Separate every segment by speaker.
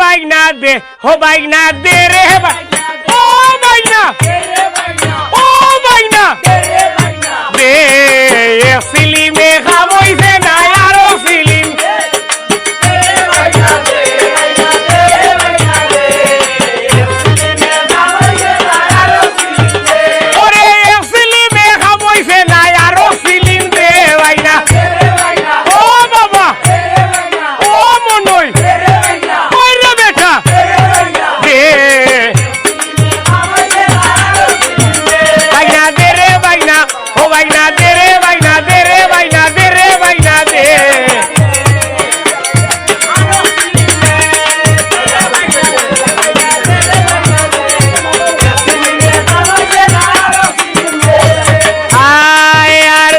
Speaker 1: বাইনা দে হো বাইনা দে রে ও বাইনা ও বাইনা দে সিলিমে খাবইছে না আরো সিলিম ওরে সিলিমে খাবইছে না আরো সিলিম দে বাইনা ও বাবা ও মনই কইরে বেটা দে বাইনা দে রে বাইনা ও বাইনা দে রে বাইনা দে রে বাইনা দে রে বাইনা দে আয়ার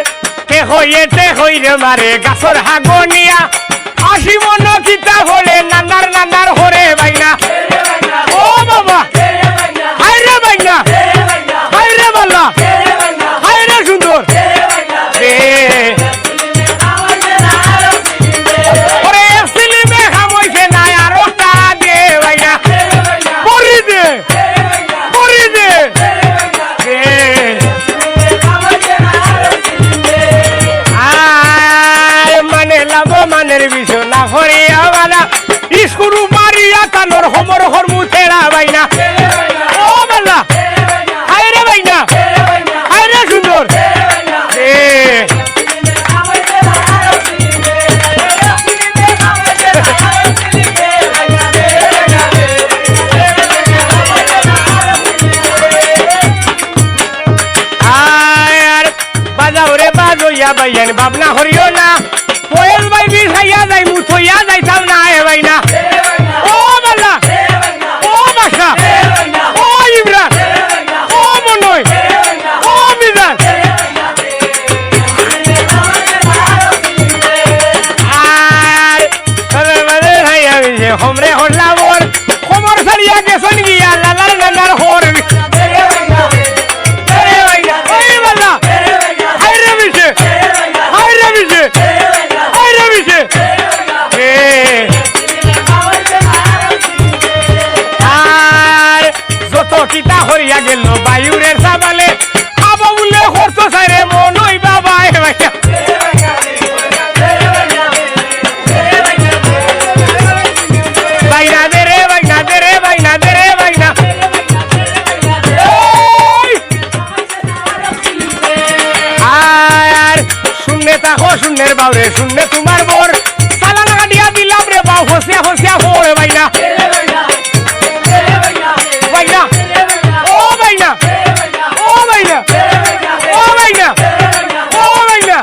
Speaker 1: তে হইরে মারে গাছর হাগনিয়া আসি মন কিতা হলে নানার নানার হরে বাইনা ও বাবা হাইরে বাইনা হাইরে বাল্লা হাইরে সুন্দর ওরে সিলিমে খামইছে না আরো টা দে বাইনা পরি দে পরি দে মানে লাভ মানের বিষয় না হরিয়া বালা স্কুরু মারিয়া কানোর হমর হরমু তেড়া বাইনা ও বালা হাইরে বাইনা হাইরে সুন্দর আর বাজাও রে বাজইয়া বাইয়ান বাবনা হরিও না কোয়েল বাই বি খাইয়া যাই মুথইয়া যাইতাম না এ বাইনা ও বালা ও বাসা ও ইমরান ও মনই ও মিজান আর তবে মানে খাইয়া দিছে হমরে হল্লা মোর কোমর সারিয়া গেছন গিয়া লালার নানার হর কিতা হরিয়া গেল বায়ুরের সাবালে আবা বলে হরত সাইরে মনই বাবা এ ভাইয়া বাইনা দে রে বাইনা দে রে বাইনা দে রে বাইনা আর শূন্যে তাকো শূন্যের বাউরে শূন্য তোমার বোর সালানা কাটিয়া দিলাম রে বাউ হসিয়া হসিয়া হরে বাইনা বাইনা ও বাইনা ও বাইনা ও বাইনা ও বাইনা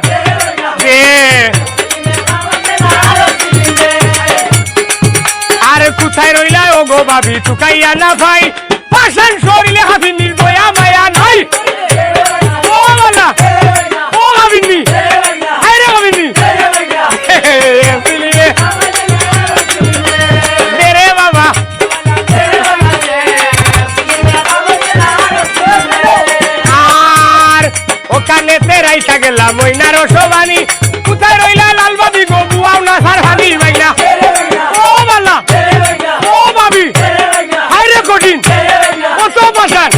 Speaker 1: আরে কোথায় রইলা ও গো ভাবি চুকাইয়া না ভাই পাশান শরীরে হাফি নির্দয়া মায়া নাই ও বালা ও ভাবিনি আরে ভাবিনি রে বাবা ওখানে তেরাইসা গেলাম মইনার সবানি কোথায় রইলা লাল বাবি গো বুয়াও না সার ভাবি বাইনা ও বালা ও বাবি হাইরে কঠিন কত বাসান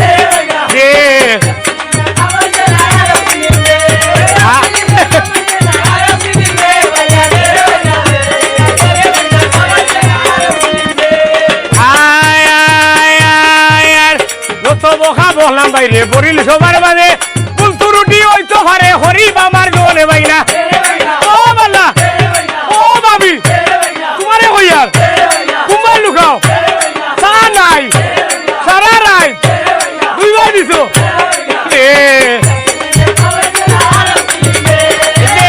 Speaker 1: বললাম বাইরে বরিল সবার মানে রুটি ওই তো ঘরে হরিব আমার জোনে বাইনা ও বাল্লা ও বাবি তোমারে কইয়ার কুমার লুকাও চা নাই সারা রাই দুইবার দিছো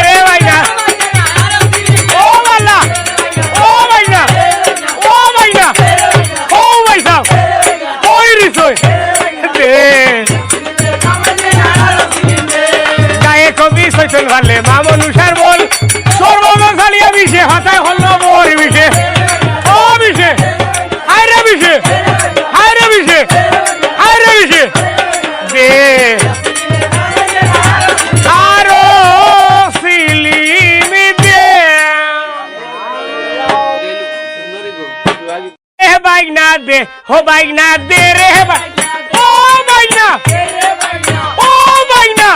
Speaker 1: রে বাইনা ও বাল্লা ও বাইনা ও বাইনা ও বাইসা ওই রিসোই কবি সৈতন ভালে মামনুষার বল সর্বমশালিয়া বিষে হতায় হল মোর বিষে ও বিষে হায়রে বিষে হায়রে বিষে হায়রে বিষে দে এ বাইনা দে হো বাইনা দে রে ও বাইনা ও বাইনা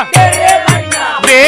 Speaker 1: দে